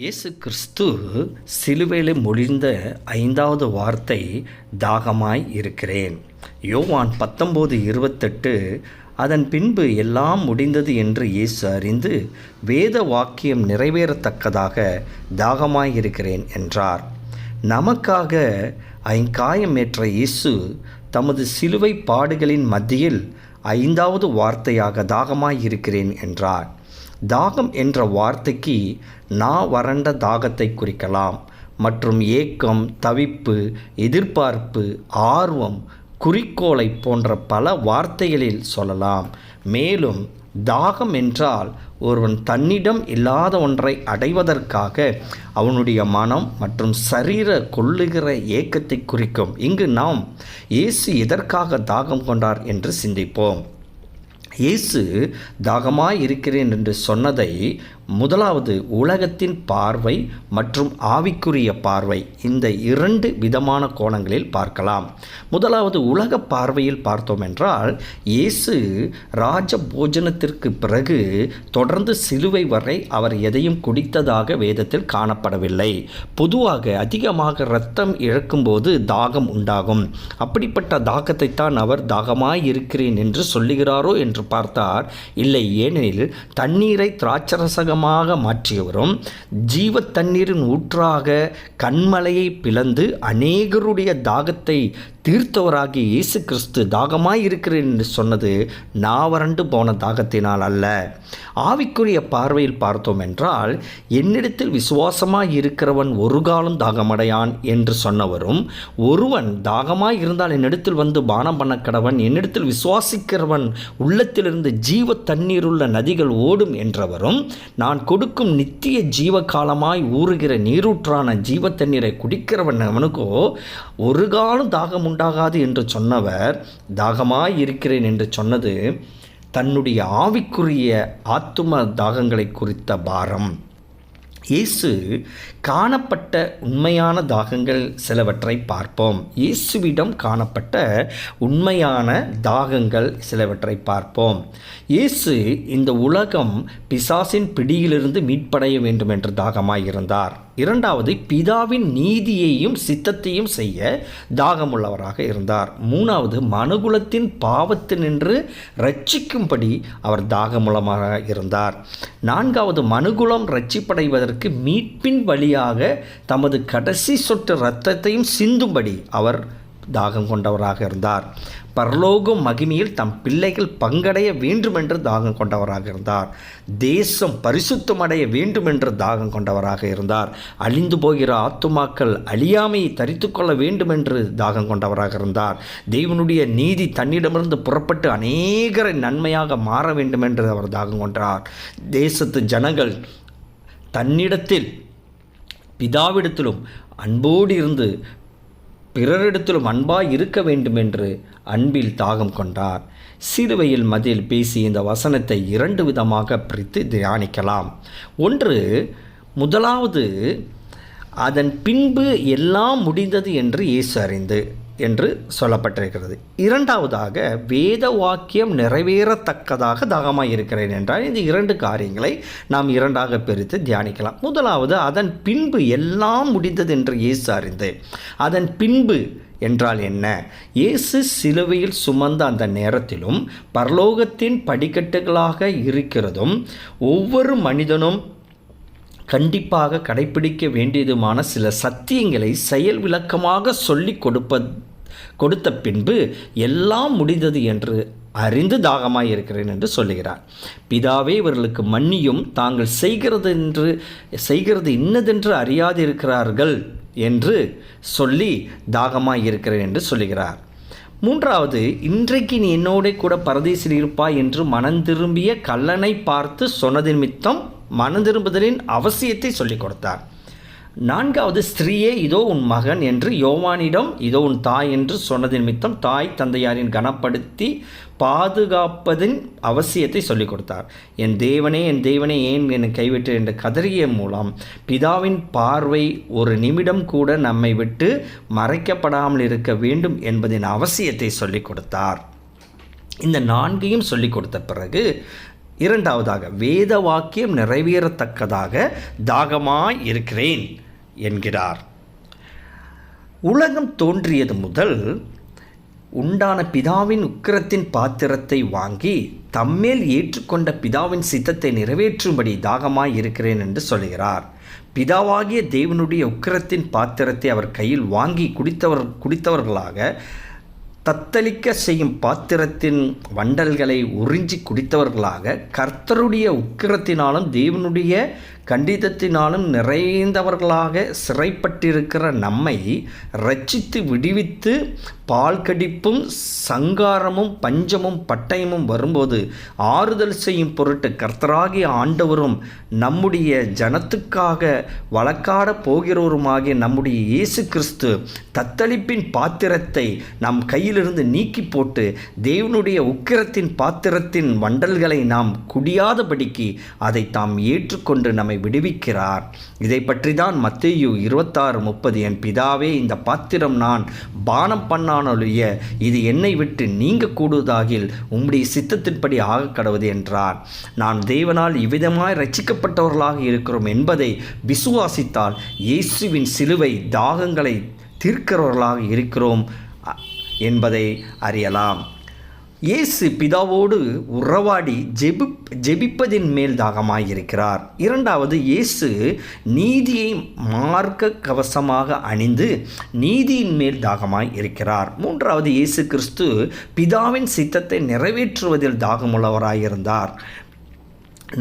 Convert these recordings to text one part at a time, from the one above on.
இயேசு கிறிஸ்து சிலுவையில் மொழிந்த 5வது வார்த்தை தாகமாய் இருக்கிறேன். யோவான் 19:28. அதன் பின்பு எல்லாம் முடிந்தது என்று இயேசு அறிந்து வேத வாக்கியம் நிறைவேறத்தக்கதாக தாகமாய் இருக்கிறேன் என்றார். நமக்காக ஐங்காயமேற்ற இயேசு தமது சிலுவை பாடுகளின் மத்தியில் 5வது வார்த்தையாக தாகமாய் இருக்கிறேன் என்றார். தாகம் என்ற வார்த்தைக்கு வறண்ட தாகத்தை குறிக்கலாம் மற்றும் ஏக்கம், தவிப்பு, எதிர்பார்ப்பு, ஆர்வம், குறிக்கோளை போன்ற பல வார்த்தைகளில் சொல்லலாம். மேலும் தாகம் என்றால் ஒருவன் தன்னிடம் இல்லாத ஒன்றை அடைவதற்காக அவனுடைய மனம் மற்றும் சரீர கொள்ளுகிற ஏக்கத்தை குறிக்கும். இங்கு நாம் இயேசு எதற்காக தாகம் கொண்டார் என்று சிந்திப்போம். இயேசு தாகமாய் இருக்கிறேன் என்று சொன்னதை முதலாவது உலகத்தின் பார்வை மற்றும் ஆவிக்குரிய பார்வை, இந்த 2 விதமான கோணங்களில் பார்க்கலாம். முதலாவது உலக பார்வையில் பார்த்தோம் என்றால், இயேசு ராஜ போஜனத்திற்கு பிறகு தொடர்ந்து சிலுவை வரை அவர் எதையும் குடித்ததாக வேதத்தில் காணப்படவில்லை. பொதுவாக அதிகமாக இரத்தம் இழக்கும்போது தாகம் உண்டாகும். அப்படிப்பட்ட தாகத்தைத்தான் அவர் தாகமாய் இருக்கிறேன் என்று சொல்லுகிறாரோ என்று பார்த்தார். இல்லை, ஏனெனில் தண்ணீரை திராட்சரசக மாற்றியவரும் ஜீவ தண்ணீரின் ஊற்றாக கண்மலையை பிளந்து அநேகருடைய தாகத்தை தீர்த்தவராகிய இயேசு கிறிஸ்து தாகமாய் இருக்கிறேன் என்று சொன்னது நாவறண்டு போன தாகத்தினால் அல்ல. ஆவிக்குரிய பார்வையில் பார்த்தோம் என்றால், என்னிடத்தில் விசுவாசமாய் இருக்கிறவன் ஒரு காலம் தாகமடையான் என்று சொன்னவரும், ஒருவன் தாகமாய் இருந்தால் என்னிடத்தில் வந்து பானம் பண்ண கடவன், என்னிடத்தில் விசுவாசிக்கிறவன் உள்ளத்திலிருந்து ஜீவ தண்ணீருள்ள நதிகள் ஓடும் என்றவரும், நான் கொடுக்கும் நித்திய ஜீவ காலமாய் ஊறுகிற நீரூற்றான ஜீவ தண்ணீரை குடிக்கிறவன் அவனுக்கோ ஒரு காலம் தாகம் உண்டாகாது என்று சொன்னவர் தாகமாய் இருக்கிறேன் என்று சொன்னது தன்னுடைய ஆவிக்குரிய ஆத்தும தாகங்களை குறித்த பாரம். இயேசு காணப்பட்ட உண்மையான தாகங்கள் சிலவற்றை பார்ப்போம். இயேசுவிடம் காணப்பட்ட உண்மையான தாகங்கள் சிலவற்றை பார்ப்போம். இயேசு இந்த உலகம் பிசாசின் பிடியிலிருந்து மீட்படைய வேண்டும் என்று தாகமாய் இருந்தார். 2வது, பிதாவின் நீதியையும் சித்தத்தையும் செய்ய தாகமுள்ளவராக இருந்தார். 3வது, மனுகுலத்தின் பாவத்தினின்று ரட்சிக்கும்படி அவர் தாகமுள்ளமாக இருந்தார். 4வது, மனுகுலம் ரட்சிப்படைவதற்கு மீட்பின் வழியாக தமது கடைசி சொட்டு இரத்தத்தையும் சிந்தும்படி அவர் தாகம் கொண்டவராக இருந்தார். பரலோக மகிமையில் தம் பிள்ளைகள் பங்கடைய வேண்டுமென்று தாகம் கொண்டவராக இருந்தார். தேசம் பரிசுத்தமடைய வேண்டுமென்று தாகம் கொண்டவராக இருந்தார். அழிந்து போகிற ஆத்துமாக்கள் அழியாமையை தரித்து கொள்ள வேண்டுமென்று தாகம் கொண்டவராக இருந்தார். தேவனுடைய நீதி தன்னிடமிருந்து புறப்பட்டு அநேகரை நன்மையாக மாற வேண்டுமென்று அவர் தாகம் கொண்டார். தேசத்து ஜனங்கள் தன்னிடத்தில் பிதாவிடத்திலும் அன்போடு இருந்து பிறரிடத்திலும் அன்பாய் இருக்க வேண்டுமென்று அன்பில் தாகம் கொண்டார். சிலுவையில் மதில் பேசி இந்த வசனத்தை 2 விதமாக பிரித்து தியானிக்கலாம். முதலாவது, அதன் பின்பு எல்லாம் முடிந்தது என்று இயேசு அறிந்து என்று சொல்லப்பட்டிருக்கிறது. 2வதாக, வேத வாக்கியம் நிறைவேறத்தக்கதாக தாகமாய் இருக்கிறேன் என்றால் இந்த 2 காரியங்களை நாம் 2ஆக பிரித்து தியானிக்கலாம். முதலாவது, அதன் பின்பு எல்லாம் முடிந்தது என்று இயேசு அறிந்து. அதன் பின்பு என்றால் என்ன? இயேசு சிலுவையில் சுமந்த அந்த நேரத்திலும் பரலோகத்தின் படிக்கட்டுகளாக இருக்கிறதும் ஒவ்வொரு மனிதனும் கண்டிப்பாக கடைப்பிடிக்க வேண்டியதுமான சில சத்தியங்களை செயல் விளக்கமாக சொல்லி கொடுத்த பின்பு எல்லாம் முடிந்தது என்று அறிந்து தாகமாய் இருக்கிறேன் என்று சொல்லுகிறார். பிதாவே இவர்களுக்கு மன்னியும், தாங்கள் செய்கிறது இன்னதென்று அறியாதிருக்கிறார்கள் என்று சொல்லி தாகமாய் இருக்கிறேன் என்று சொல்லுகிறார். 3வது, இன்றைக்கு நீ என்னோட கூட பரதீசில் இருப்பாய் என்று மனந்திரும்பிய கள்ளனை பார்த்து சொன்னது நிமித்தம் மனந்திரும்புதலின் அவசியத்தை சொல்லிக் கொடுத்தார். 4வது, ஸ்திரீயே இதோ உன் மகன் என்று யோவானிடம் இதோ உன் தாய் என்று சொன்னது நிமித்தம் தாய் தந்தையாரின் கனப்படுத்தி பாதுகாப்பதின் அவசியத்தை சொல்லிக் கொடுத்தார். என் தேவனே ஏன் என்னை கைவிட்டு என்று கதறிய மூலம் பிதாவின் பார்வை ஒரு நிமிடம் கூட நம்மை விட்டு மறைக்கப்படாமல் இருக்க வேண்டும் என்பதின் அவசியத்தை சொல்லிக் கொடுத்தார். இந்த 4ஐயும் சொல்லிக் கொடுத்த பிறகு இரண்டாவதாக வேத வாக்கியம் நிறைவேறத்தக்கதாக தாகமாய் இருக்கிறேன் என்கிறார். உலகம் தோன்றியது முதல் உண்டான பிதாவின் உக்கிரத்தின் பாத்திரத்தை வாங்கி தம்மேல் ஏற்றுக்கொண்ட பிதாவின் சித்தத்தை நிறைவேற்றும்படி தாகமாய் இருக்கிறேன் என்று சொல்கிறார். பிதாவாகிய தேவனுடைய உக்கிரத்தின் பாத்திரத்தை அவர் கையில் வாங்கி குடித்தவர்களாக, தத்தளிக்க செய்யும் பாத்திரத்தின் வண்டல்களை உறிஞ்சி குடித்தவர்களாக, கர்த்தருடைய உக்கிரத்தினாலும் தேவனுடைய கண்டிதத்தினாலும் நிறைந்தவர்களாக சிறைப்பட்டிருக்கிற நம்மை இரட்சித்து விடுவித்து பால் கடிப்பும் சங்காரமும் பஞ்சமும் பட்டயமும் வரும்போது ஆறுதல் செய்யும் பொருட்டு கர்த்தராகிய ஆண்டவரும் நம்முடைய ஜனத்துக்காக வழக்காட போகிறவருமாகிய நம்முடைய இயேசு கிறிஸ்து தத்தளிப்பின் பாத்திரத்தை நம் கையிலிருந்து நீக்கி போட்டு தேவனுடைய உக்கிரத்தின் பாத்திரத்தின் வண்டல்களை நாம் குடியாதபடிக்கு அதை தாம் ஏற்றுக்கொண்டு நம்மை விடுவிக்கிறார். இதை பற்றி தான் மத்தேயு 26:30, என் பிதாவே, இந்த பாத்திரம் நான் பானம் பண்ணானொழிய இது என்னை விட்டு நீங்க கூடுவதாகில் உம்முடைய சித்தத்தின்படி ஆக கடவுது என்றார். நாம் தேவனால் இவ்விதமாய் ரட்சிக்கப்பட்டவர்களாக இருக்கிறோம் என்பதை விசுவாசித்தால் இயேசுவின் சிலுவை தாகங்களை தீர்க்கிறவர்களாக இருக்கிறோம் என்பதை அறியலாம். இயேசு பிதாவோடு உறவாடி ஜெபிப்பதின் மேல் தாகமாயிருக்கிறார். இரண்டாவது, இயேசு நீதியை மார்க்க கவசமாக அணிந்து நீதியின் மேல் தாகமாய் இருக்கிறார். மூன்றாவது, இயேசு கிறிஸ்து பிதாவின் சித்தத்தை நிறைவேற்றுவதில் தாகமுள்ளவராயிருந்தார்.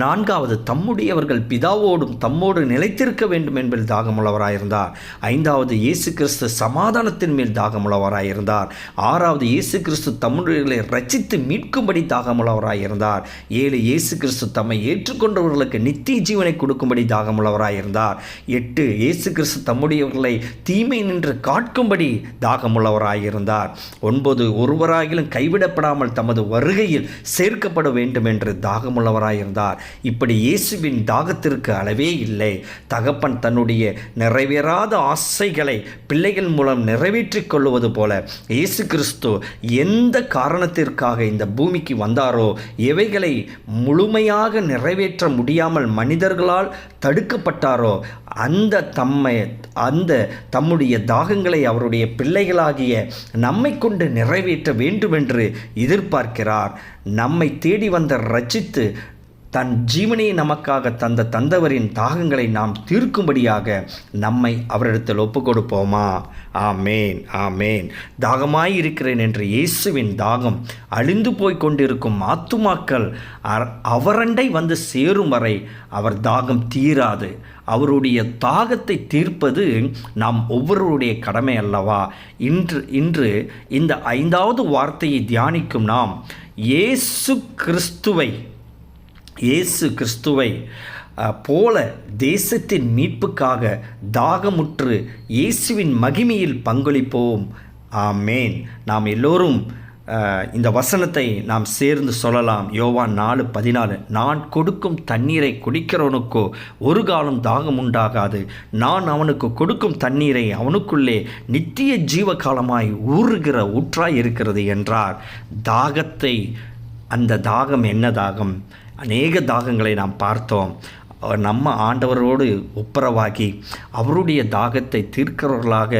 நான்காவது, தம்முடையவர்கள் பிதாவோடும் தம்மோடு நிலைத்திருக்க வேண்டும் என்பதில் தாகமுள்ளவராயிருந்தார். ஐந்தாவது, இயேசு கிறிஸ்து சமாதானத்தின் மேல் தாகமுள்ளவராயிருந்தார். ஆறாவது, இயேசு கிறிஸ்து தம்முடையவர்களை ரட்சித்து மீட்கும்படி தாகமுள்ளவராயிருந்தார். 7, இயேசு கிறிஸ்து தம்மை ஏற்றுக்கொண்டவர்களுக்கு நித்திய ஜீவனை கொடுக்கும்படி தாகமுள்ளவராயிருந்தார். 8, இயேசு கிறிஸ்து தம்முடையவர்களை தீமை நின்று காட்கும்படி தாகமுள்ளவராயிருந்தார். 9, ஒருவராகிலும் கைவிடப்படாமல் தமது வருகையில் சேர்க்கப்பட வேண்டும் என்று தாகமுள்ளவராயிருந்தார். இப்படி இயேசுவின் தாகத்திற்கு அளவே இல்லை. தகப்பன் தன்னுடைய நிறைவேறாத ஆசைகளை பிள்ளைகள் மூலம் நிறைவேற்றிக் கொள்வது போல இயேசு கிறிஸ்து எந்த காரணத்திற்காக இந்த பூமிக்கு வந்தாரோ, எவைகளை முழுமையாக நிறைவேற்ற முடியாமல் மனிதர்களால் தடுக்கப்பட்டாரோ, அந்த தம்முடைய தாகங்களை அவருடைய பிள்ளைகளாகிய நம்மை கொண்டு நிறைவேற்ற வேண்டுமென்று எதிர்பார்க்கிறார். நம்மை தேடி வந்த ரட்சித்து தன் ஜீவனை நமக்காக தந்தவரின் தாகங்களை நாம் தீர்க்கும்படியாக நம்மை அவரிடத்தில் ஒப்புக் கொடுப்போமா? ஆமேன், ஆமேன். தாகமாயிருக்கிறேன் என்று இயேசுவின் தாகம் அழிந்து போய் கொண்டிருக்கும் ஆத்துமாக்கள் அவரண்டை வந்து சேரும் வரை அவர் தாகம் தீராது. அவருடைய தாகத்தை தீர்ப்பது நாம் ஒவ்வொருவருடைய கடமை அல்லவா? இன்று இந்த 5வது வார்த்தையை தியானிக்கும் நாம் இயேசு கிறிஸ்துவை போல தேசத்தின் மீட்புக்காக தாகமுற்று இயேசுவின் மகிமையில் பங்களிப்போம். ஆமேன். நாம் எல்லோரும் இந்த வசனத்தை நாம் சேர்ந்து சொல்லலாம். யோவான் 4:14, நான் கொடுக்கும் தண்ணீரை குடிக்கிறவனுக்கோ ஒரு காலம் தாகம் உண்டாகாது. நான் அவனுக்கு கொடுக்கும் தண்ணீரை அவனுக்குள்ளே நித்திய ஜீவகாலமாய் ஊறுகிற ஊற்றாய் இருக்கிறது என்றார். அந்த தாகம் என்ன தாகம்? அநேக தாகங்களை நாம் பார்த்தோம். நம்ம ஆண்டவரோடு ஒப்புரவாகி அவருடைய தாகத்தை தீர்க்கிறவர்களாக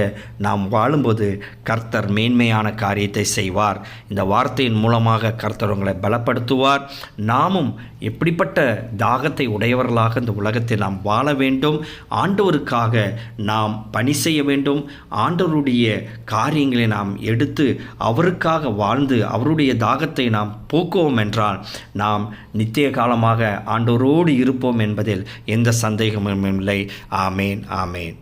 நாம் வாழும்போது கர்த்தர் மேன்மையான காரியத்தை செய்வார். இந்த வார்த்தையின் மூலமாக கர்த்தர் உங்களை பலப்படுத்துவார். நாமும் எப்படிப்பட்ட தாகத்தை உடையவர்களாக இந்த உலகத்தில் நாம் வாழ வேண்டும். ஆண்டவருக்காக நாம் பணி செய்ய வேண்டும். ஆண்டவருடைய காரியங்களை நாம் எடுத்து அவருக்காக வாழ்ந்து அவருடைய தாகத்தை நாம் போக்குவோம் என்றால் நாம் நித்திய காலமாக ஆண்டவரோடு இருப்போம் என்பதில் எந்த சந்தேகமும் இல்லை. ஆமேன், ஆமேன்.